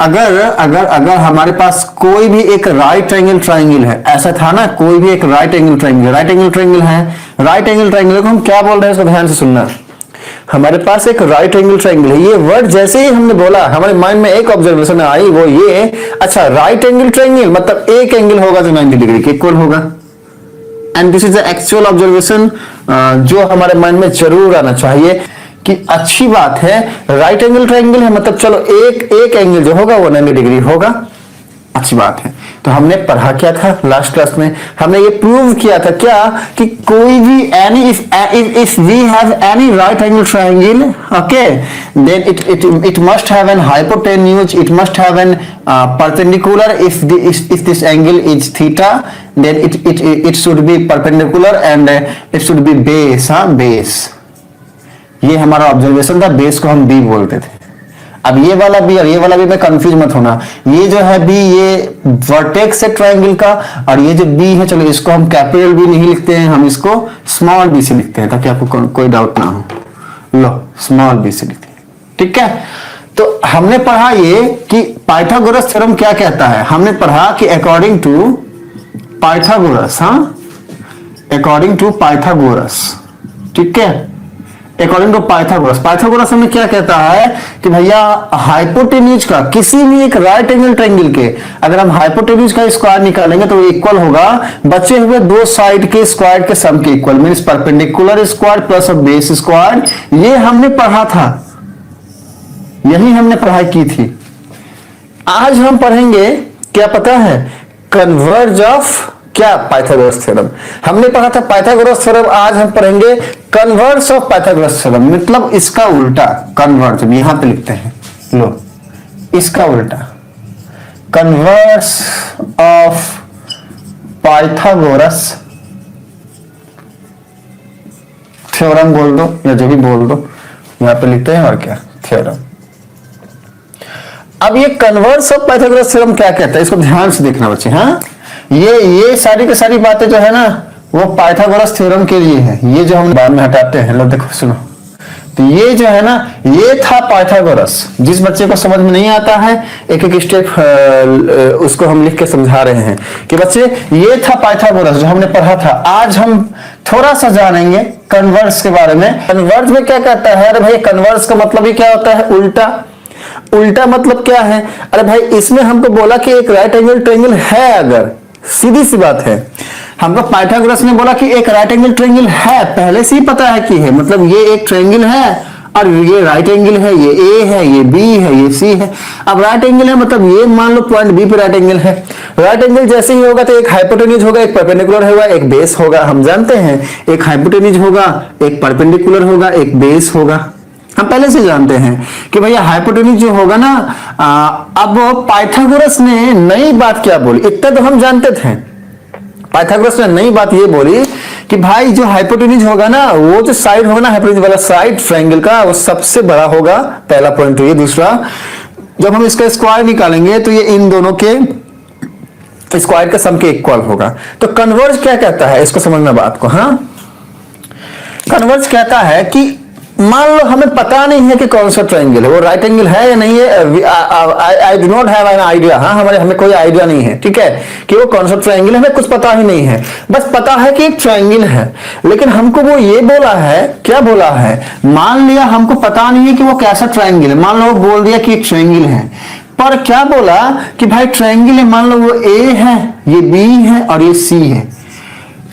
अगर अगर अगर हमारे पास कोई भी एक राइट एंगल ट्राइंगल है, ऐसा था ना, कोई भी एक राइट एंगल ट्राइंगल है, राइट एंगल ट्राइंगल को हम क्या बोल रहे हैं, इसको ध्यान से सुनना। हमारे पास एक राइट एंगल ट्राइंगल है, ये वर्ड जैसे ही हमने बोला हमारे माइंड में एक ऑब्जर्वेशन आई, वो ये, अच्छा राइट एंगल ट्राइंगल मतलब एक एंगल होगा जो 90 डिग्री के इक्वल होगा। And this is the actual observation जो हमारे माइंड में जरूर आना चाहिए कि अच्छी बात है, राइट एंगल ट्राइंगल है मतलब चलो एक एंगल जो होगा वो 90 डिग्री होगा, अच्छी बात है। तो हमने पढ़ा क्या था लास्ट क्लास में, हमने ये प्रूव किया था क्या कि कोई भी any if we have any right angle triangle, okay, then it must have an hypotenuse, it must have an perpendicular, if this angle is theta then it should be perpendicular and it should be base, base। ये हमारा observation था, base को हम B बोलते थे। अब ये वाला बी और ये वाला बी में कंफ्यूज मत होना, ये जो है बी ये वर्टेक्स है ट्रायंगल का, और ये जो बी है चलो इसको हम कैपिटल बी नहीं लिखते हैं, हम इसको स्मॉल बी से लिखते हैं ताकि आपको कोई डाउट ना हो। लो स्मॉल बी से लिखते हैं, ठीक है। तो हमने पढ़ा ये कि पाइथागोरस थ्योरम क्या कहता है, हमने पढ़ा कि according to Pythagoras, according to Pythagoras, ठीक है, अकॉर्डिंग टू पाइथागोरस हमें क्या कहता है कि भैया हाइपोटेन्यूज का किसी भी एक राइट एंगल ट्रायंगल के अगर हम हाइपोटेन्यूज का स्क्वायर निकालेंगे तो इक्वल होगा बचे हुए दो साइड के स्क्वायर के सम के equal, means perpendicular square plus base square. ये हमने पढ़ा था, यही हमने पढ़ाई की थी। आज हम पढ़ेंगे क्या पता है, कन्वर्ज ऑफ क्या, पाइथागोरस थ्योरम। हमने पढ़ा था पाइथागोरस थ्योरम, आज हम पढ़ेंगे कन्वर्स ऑफ पाइथागोरस थ्योरम, मतलब इसका उल्टा, कन्वर्स यहां पे लिखते हैं, लो इसका उल्टा, कन्वर्स ऑफ पाइथागोरस थ्योरम बोल दो या जो भी बोल दो, यहां पे लिखते हैं और क्या, थ्योरम। अब ये कन्वर्स ऑफ पाइथागोरस थ्योरम क्या कहता है, इसको ध्यान से देखना बच्चे। हाँ, ये सारी की सारी बातें जो है ना वो पाइथागोरस थ्योरम के लिए है, ये जो हम बाद में हटाते हैं। लो देखो सुनो, तो ये जो है ना ये था पाइथागोरस। जिस बच्चे को समझ में नहीं आता है एक एक स्टेप उसको हम लिख के समझा रहे हैं कि बच्चे ये था पाइथागोरस जो हमने पढ़ा था। आज हम थोड़ा सा जानेंगे कन्वर्स के बारे में। कन्वर्स में क्या कहता है, अरे भाई कन्वर्स का मतलब ही क्या होता है, उल्टा। उल्टा मतलब क्या है, अरे भाई इसमें हमको बोला कि एक राइट एंगल ट्रायंगल है, अगर सीधी सी बात है, हमको पाइथागोरस ने बोला कि एक राइट एंगल ट्रायंगल है, पहले से ही पता है कि है, मतलब ये एक ट्रायंगल है और ये राइट एंगल है, ये ए है, ये बी है, ये सी है। अब राइट एंगल है मतलब ये मान लो पॉइंट बी पे राइट एंगल है। राइट एंगल जैसे ही होगा तो एक हाइपोटेन्यूज होगा, एक परपेंडिकुलर होगा, एक बेस होगा। हम जानते हैं एक हाइपोटेन्यूज होगा, एक परपेंडिकुलर होगा, एक बेस होगा। हम पहले से जानते हैं कि भैया हाइपोटेन्यूज जो होगा ना, अब पाइथागोरस ने नई बात क्या बोली, इतना तो हम जानते थे। पाइथागोरस ने नई बात ये बोली कि भाई जो हाइपोटेन्यूज होगा ना, वो जो साइड होगा ना हाइपोटेन्यूज वाला साइड ट्रायंगल का, वो सबसे बड़ा होगा। पहला पॉइंट तो ये। दूसरा, जब हम इसका स्क्वायर निकालेंगे तो ये इन दोनों के स्क्वायर के सम के इक्वल होगा। तो कन्वर्ज क्या कहता है, इसको समझना बात को। हाँ, कन्वर्ज कहता है कि मान लो हमें पता नहीं है कि कौन सा ट्रायंगल है, वो राइट एंगल है या नहीं है। I do not have an idea. हाँ, हमें कोई आइडिया नहीं है, ठीक है, कि वो कौन सा ट्रायंगल है, हमें कुछ पता ही नहीं है। बस पता है कि एक ट्रायंगल है, लेकिन हमको वो ये बोला है, क्या बोला है, मान लिया हमको पता नहीं है कि वो कैसा ट्रायंगल है। मान लो बोल दिया कि एक ट्रायंगल है, पर क्या बोला कि भाई ट्रायंगल है, मान लो वो ए है, ये बी है और ये सी है।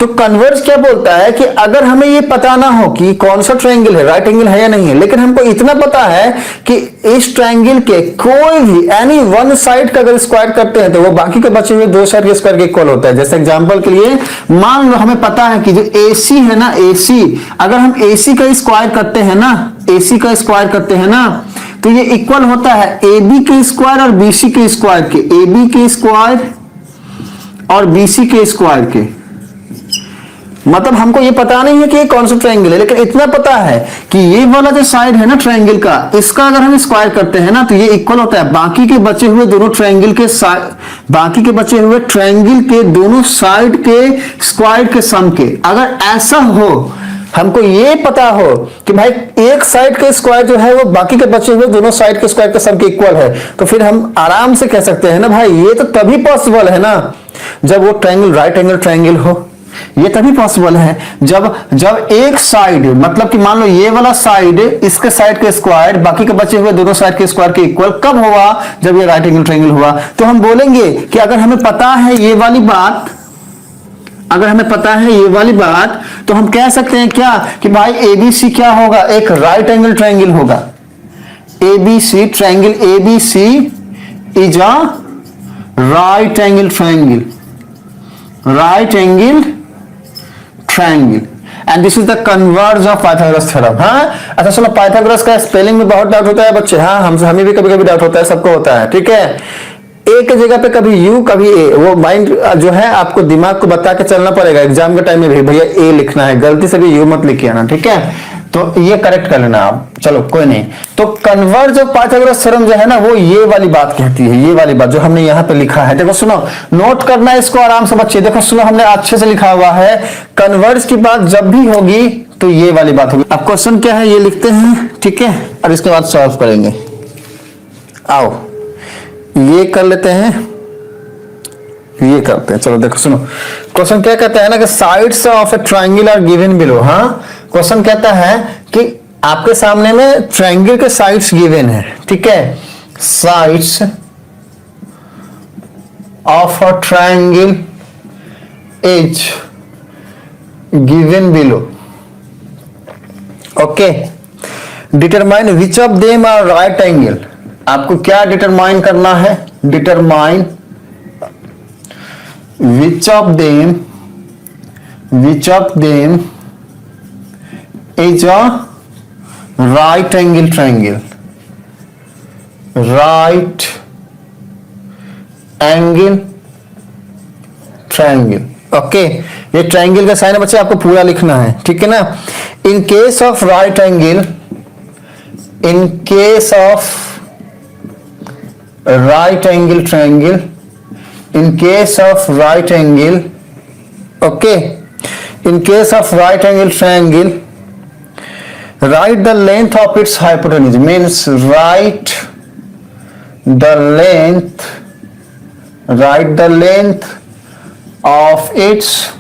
तो कन्वर्ज क्या बोलता है कि अगर हमें ये पता ना हो कि कौन सा ट्रायंगल है, राइट एंगल है या नहीं है, लेकिन हमको इतना पता है कि इस ट्रायंगल के कोई भी एनी वन साइड का अगर स्क्वायर करते हैं तो वो बाकी के बचे हुए दो साइड के स्क्वायर के इक्वल होता है। जैसे एग्जांपल के लिए मान लो हमें पता है कि जो AC है ना, AC अगर हम AC का स्क्वायर करते हैं ना, AC का स्क्वायर करते हैं ना, तो ये इक्वल होता है AB के स्क्वायर और BC के स्क्वायर के, AB के स्क्वायर और BC के स्क्वायर के। मतलब हमको ये पता नहीं है कि ये कौन सा ट्रायंगल है, लेकिन इतना पता है कि ये वाला जो साइड है ना ट्रायंगल का, इसका अगर हम स्क्वायर करते हैं ना तो ये इक्वल होता है बाकी के बचे हुए दोनों ट्रायंगल के बाकी के बचे हुए ट्रायंगल के दोनों साइड के स्क्वायर के सम के। अगर ऐसा हो हमको ये पता हो कि भाई एक साइड का स्क्वायर जो है वो बाकी के बचे हुए दोनों साइड के स्क्वायर के सम के इक्वल है, तो फिर हम आराम से कह सकते हैं ना भाई ये तो तभी पॉसिबल है ना जब वो ट्रायंगल राइट एंगल ट्रायंगल हो। ये तभी पॉसिबल है जब एक साइड, मतलब कि मान लो ये वाला साइड इसके साइड के स्क्वायर बाकी के बचे हुए दोनों साइड के स्क्वायर के इक्वल कब हुआ, जब ये राइट एंगल ट्रायंगल हुआ। तो हम बोलेंगे कि अगर हमें पता है ये वाली बात, अगर हमें पता है ये वाली बात, तो हम कह सकते हैं क्या कि भाई एबीसी क्या होगा, एक राइट एंगल ट्रायंगल होगा। ABC triangle ABC is a right angle triangle, right angle triangle and this is the converse of Pythagoras theorem. हाँ अच्छा चलो, पाइथागोरस का स्पेलिंग में बहुत डाउट होता है बच्चे, हाँ हमें भी कभी कभी डाउट होता है, सबको होता है, ठीक है। ए के जगह पे कभी यू कभी ए, वो माइंड जो है आपको दिमाग को बता के चलना पड़ेगा एग्जाम के टाइम में भी, भैया ए लिखना है, गलती से भी यू मत लिखिए ना, ठीक है। तो ये करेक्ट कर लेना आप, चलो कोई नहीं। तो कन्वर्ज ऑफ पाइथागोरस थ्योरम जो है ना वो ये वाली बात कहती है, ये वाली बात जो हमने यहाँ पे लिखा है। देखो सुनो, नोट करना है इसको आराम से बच्चे, देखो सुनो हमने अच्छे से लिखा हुआ है, कन्वर्ज की बात जब भी होगी तो ये वाली बात होगी। अब क्वेश्चन क्या है ये लिखते हैं, ठीक है, और इसके बाद सॉल्व करेंगे। आओ ये कर लेते हैं, ये करते हैं, चलो देखो सुनो क्वेश्चन क्या कहता है ना कि sides of a triangle are given below. हाँ क्वेश्चन कहता है कि आपके सामने में ट्रायंगल के साइड्स गिवन है, ठीक है, sides of a triangle is given below. Okay, determine which of them are right angle. आपको क्या डिटरमाइन करना है, determine which of them is a right angle triangle, right angle triangle। Okay, ये triangle का sign है बच्चे, आपको पूरा लिखना है, ठीक है ना। In case of right angle, in case of right angle triangle, in case of right angle, okay, in case of right angle triangle, write the length of its hypotenuse, means write the length of its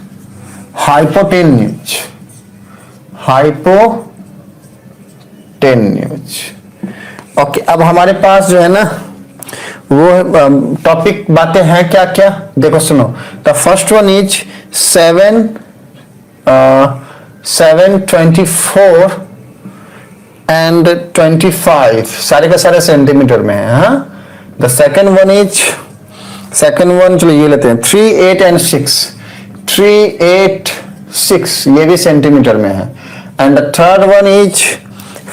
hypotenuse, okay. अब हमारे पास जो है ना वो topic बातें हैं क्या क्या, देखो सुनो। The first one is 724 and 25 सारे के सारे सेंटीमीटर में है। हाँ, द सेकेंड वन चलो ये लेते हैं 3, 8 एंड 6, 3, 8, 6 ये भी सेंटीमीटर में है। And the third one is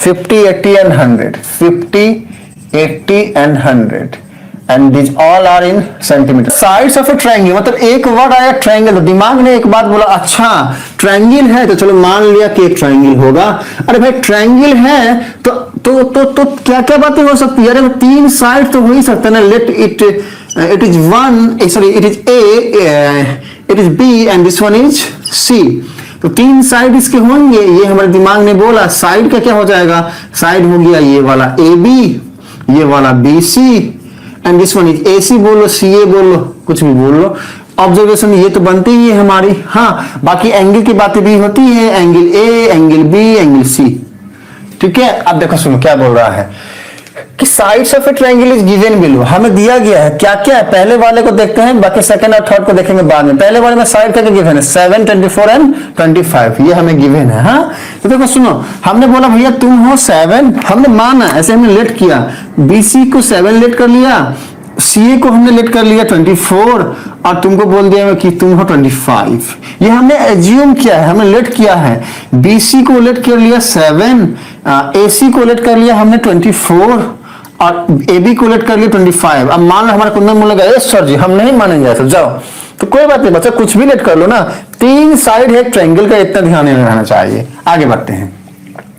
50, 80 and 100, 50, 80 and 100 and these all are in centimeter। sides of a triangle, मतलब एक वर्ड आया ट्रायंगल, तो दिमाग ने एक बात बोला, अच्छा ट्रायंगल है तो चलो मान लिया कि एक ट्रायंगल होगा। अरे भाई ट्रायंगल है तो क्या क्या बातें हो सकती है, अरे 3 साइड तो हो ही सकता है ना। Let it is one, sorry it is A, it is B and this one is C, तो 3 साइड इसके होंगे। ये हमारे दिमाग ने बोला साइड का क्या हो जाएगा, साइड हो गया ये वाला ए बी, ये वाला B C and this one is AC बोलो, CA बोलो, कुछ भी बोल लो। ऑब्जर्वेशन ये तो बनती ही है हमारी। हाँ, बाकी एंगल की बातें भी होती है, angle A, angle B, angle C, ठीक है। अब देखो सुनो क्या बोल रहा है कि sides of a triangle is given below. हमें दिया गया है क्या क्या है, पहले वाले को देखते हैं, बाकी सेकंड और थर्ड को देखेंगे बाद में। पहले वाले में साइड का गिवन है 7, 24 एंड 25, ये हमें गिवन है। हाँ, तो देखो सुनो, हमने बोला भैया तुम हो 7, हमने माना, ऐसे हमने लेट किया, BC को 7 लेट कर लिया, CA को हमने लेट कर लिया 24, और तुमको बोल दिया कि तुम हो 25। ये हमने एज्यूम किया है, हमने लेट किया है। BC को लेट कर लिया 7, AC को लेट कर लिया हमने 24, और AB को लेट कर लिया 25। अब मान लो हमारा कुंदन बोलेगा सर जी हम नहीं मानेंगे ऐसा, जाओ, तो कोई बात नहीं बच्चा, कुछ भी लेट कर लो ना, 3 साइड है ट्रायंगल का, इतना ध्यान नहीं रहना चाहिए। आगे बढ़ते हैं,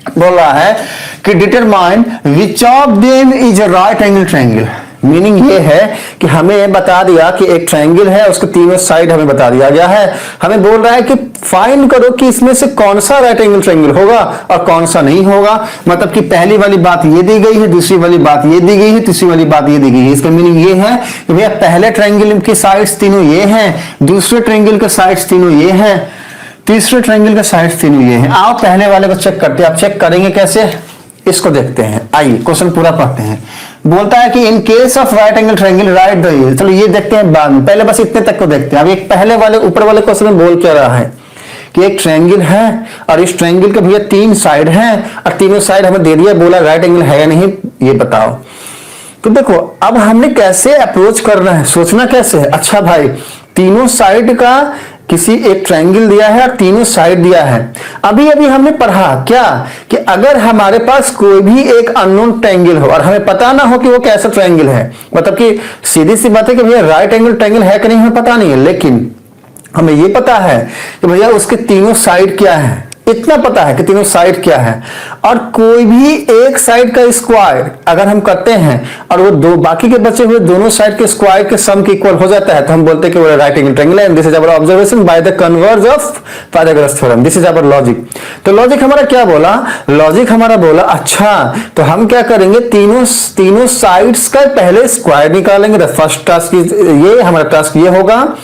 बोल रहा है कि determine which of them is a right angle triangle, meaning ये है कि हमें बता दिया कि एक ट्रायंगल है, उसके तीनों साइड हमें बता दिया गया है। हमें बोल रहा है कि फाइंड करो कि इसमें से कौन सा राइट एंगल ट्रायंगल होगा और कौन सा नहीं होगा। मतलब कि पहली वाली बात ये दी गई है, दूसरी वाली बात ये दी गई है, तीसरी वाली बात ये दी गई है। इसका मीनिंग ये है कि भैया पहले ट्रायंगल की साइड्स तीनों ये हैं, दूसरे ट्रायंगल के साइड्स तीनों ये हैं, तीसरे ट्रायंगल के साइड्स तीनों ये हैं। आओ पहले वाले को चेक करते हैं। आप चेक करेंगे कैसे, इसको देखते हैं। आइए क्वेश्चन पूरा पढ़ते हैं। बोलता है कि in case of right angle triangle right the ये, चलो ये देखते हैं बाद में, पहले बस इतने तक को देखते हैं। अब एक पहले वाले ऊपर वाले क्वेश्चन में बोल क्या रहा है कि एक ट्रायंगल है और इस ट्रायंगल के भैया तीन साइड हैं और तीनों साइड हमें दे दिया, बोला राइट एंगल है या नहीं ये बताओ। तो देखो अब हमने कैसे अप्रोच करना है, सोचना कैसे है। अच्छा भाई तीनों साइड का किसी एक ट्रायंगल दिया है और तीनों साइड दिया है। अभी अभी हमने पढ़ा क्या कि अगर हमारे पास कोई भी एक अननोन ट्रायंगल हो और हमें पता ना हो कि वो कैसा ट्रायंगल है, मतलब कि सीधी सी बात है कि भैया राइट एंगल ट्रायंगल है कि नहीं हमें पता नहीं है, लेकिन हमें ये पता है कि भैया उसके तीनों साइड क्या है, इतना पता है कि तीनों साइड क्या है। और कोई भी एक साइड का स्क्वायर अगर हम करते हैं और वो दो बाकी के बचे हुए दोनों साइड के स्क्वायर के सम के इक्वल हो जाता है तो हम बोलते हैं कि वो राइट एंगल ट्रायंगल है। This is our observation by the converse of Pythagoras theorem. This is our logic. तो लॉजिक हमारा क्या बोला, लॉजिक हमारा बोला अच्छा तो हम क्या करेंगे, तीनों साइड्स का पहले स्क्वायर निकालेंगे। द फर्स्ट टास्क ये हमारा टास्क ये होगा।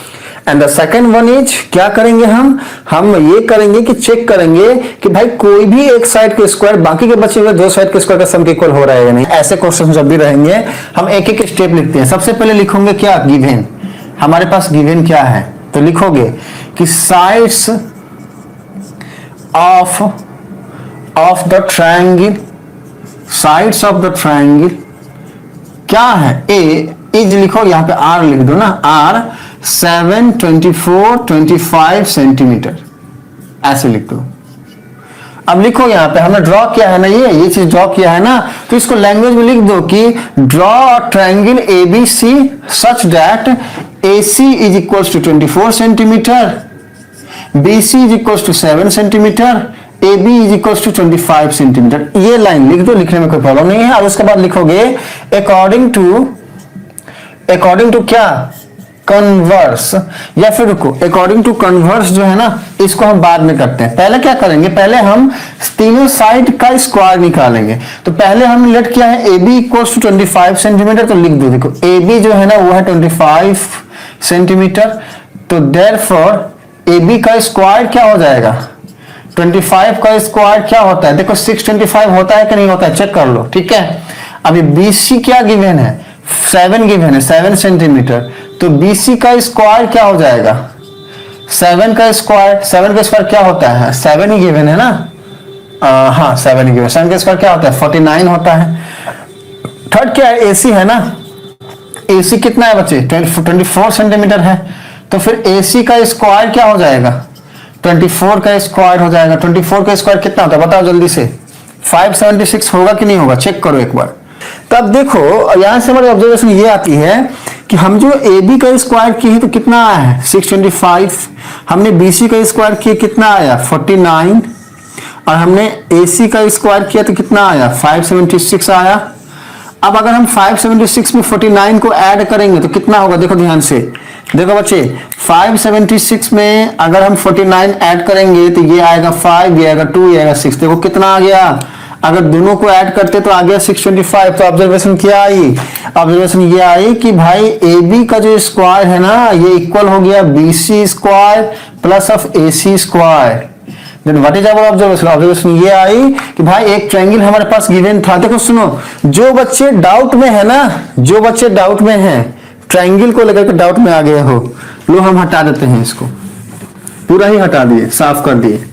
And the second one is क्या करेंगे, हम ये करेंगे कि चेक करेंगे कि भाई कोई भी एक साइड के स्क्वायर बाकी के बचे हुए दो साइड के स्क्वायर का सम इक्वल हो रहा है या नहीं। ऐसे क्वेश्चन जब भी रहेंगे हम एक एक स्टेप लिखते हैं। सबसे पहले लिखोगे क्या, गिवन। हमारे पास गिवन क्या है तो लिखोगे कि sides of the triangle, sides of the triangle क्या है, ए इज लिखो, यहां पे आर लिख दो ना, आर 7, 24, 25 सेंटीमीटर ऐसे लिख दो। अब लिखो यहां पे हमने ड्रॉ किया है ना, ये चीज ड्रॉ किया है ना, तो इसको लैंग्वेज में लिख दो कि draw a triangle ABC such that AC is equals to 24 centimetre, BC is equals to 7 centimetre, AB is equals to 25 centimetre. ये लाइन लिख दो, लिखने में कोई प्रॉब्लम नहीं है। और उसके बाद लिखोगे अकॉर्डिंग टू क्या, कन्वर्स, या फिर रुको, अकॉर्डिंग टू कन्वर्स जो है ना इसको हम बाद में करते हैं। पहले क्या करेंगे, पहले हम तीनों साइड का स्क्वायर निकालेंगे। तो पहले हम लेट किया है AB इक्वल्स टू 25 सेंटीमीटर, तो लिख दो, देखो AB जो है ना वो है 25 सेंटीमीटर। तो देयरफॉर AB का स्क्वायर क्या हो जाएगा, 25 का स्क्वायर क्या होता है, देखो 625 होता है कि नहीं होता है, चेक कर लो। ठीक है, अभी BC क्या गिवन है, 7 गिवन है, 7 सेंटीमीटर। तो BC का स्क्वायर क्या हो जाएगा, 7 का स्क्वायर क्या होता है, 7 ही गिवन है ना, हाँ 7 ही गिवन। 7 का स्क्वायर क्या होता है, 49 होता है। थर्ड क्या है, AC है ना, AC कितना है बच्चे, 24 सेंटीमीटर है। तो फिर AC का स्क्वायर क्या हो जाएगा, 24 का स्क्वायर हो जाएगा। 24 का स्क्वायर कितना होता है बताओ जल्दी से, 576 होगा कि नहीं होगा, चेक करो एक बार। तब देखो यहां से हमारी ऑब्जर्वेशन ये आती है कि हम जो AB का स्क्वायर किए तो कितना आया है 625, हमने BC का स्क्वायर किया कितना आया 49, और हमने AC का स्क्वायर किया तो कितना आया 576 आया। अब अगर हम 576 में 49 को ऐड करेंगे तो कितना होगा, देखो ध्यान से, देखो बच्चे 576 में अगर हम 49 ऐड करेंगे तो ये आएगा 5, ये आएगा 2, ये आएगा 6। देखो कितना आ गया, अगर दोनों को ऐड करते तो आ गया 625। तो ऑब्जर्वेशन क्या आई, ऑब्जर्वेशन ये आई कि भाई AB का जो स्क्वायर है ना ये इक्वल हो गया BC square plus of AC square. Then what is our observation, observation ये आई कि भाई एक ट्रायंगल हमारे पास गिवन था। देखो सुनो, जो बच्चे डाउट में है ना, जो बच्चे डाउट में हैं, ट्रायंगल को लेकर के डाउट में आ गए हो, लो हम हटा देते हैं, इसको पूरा ही हटा दिए, साफ कर दिए।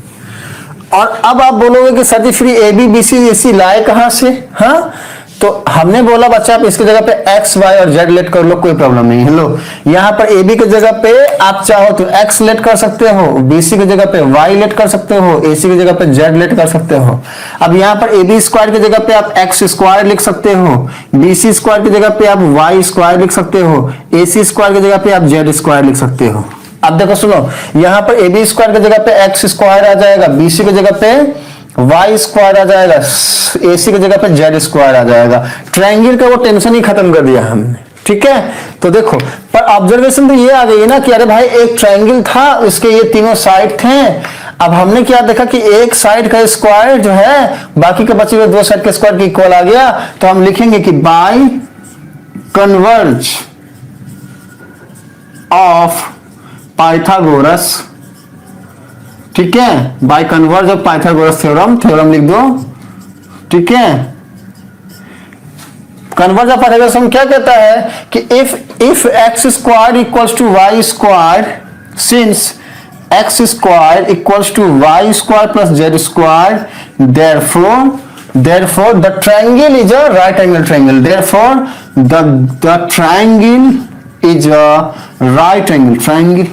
और अब आप बोलोगे कि सर जी फ्री AB BC AC लाए कहां से, हाँ तो हमने बोला बच्चा आप इसकी जगह पे X Y और Z लेट कर लो, कोई प्रॉब्लम नहीं है। लो यहाँ पर AB की जगह पे आप चाहो तो X लेट कर सकते हो, BC की जगह पे Y लेट कर सकते हो, AC की जगह पे Z लेट कर सकते हो। अब यहाँ पर AB स्क्वायर की जगह पे आप X स्क्वायर लिख सकते हो, BC स्क्वायर की जगह पे आप Y स्क्वायर लिख सकते हो, AC स्क्वायर की जगह पे आप Z स्क्वायर लिख सकते हो। अब देखो सुनो, यहाँ पर AB स्क्वायर की जगह पे X स्क्वायर आ जाएगा, BC की जगह पे वाई स्क्वायर आ जाएगा, AC की जगह पे जेड स्क्वायर आ जाएगा। ट्रायंगल का वो टेंशन ही खत्म कर दिया हमने, ठीक है। तो देखो, पर ऑब्जर्वेशन तो ये आ गई है ना कि अरे भाई एक ट्रायंगल था, उसके ये तीनों साइड थे। अब हमने क्या देखा कि एक साइड का स्क्वायर जो है बाकी के बचे हुए दो साइड के स्क्वायर के इक्वल आ गया। तो हम लिखेंगे कि बाय कन्वर्ज ऑफ पाइथागोरस, ठीक है, by converse of Pythagoras theorem, theorem लिख दो, ठीक है। कन्वर्ज ऑफ पाइथागोरस हम क्या कहता है कि if X square equals to Y square, since X square equals to Y square plus Z square, therefore the triangle is a right angle triangle, therefore the triangle is a right angle triangle,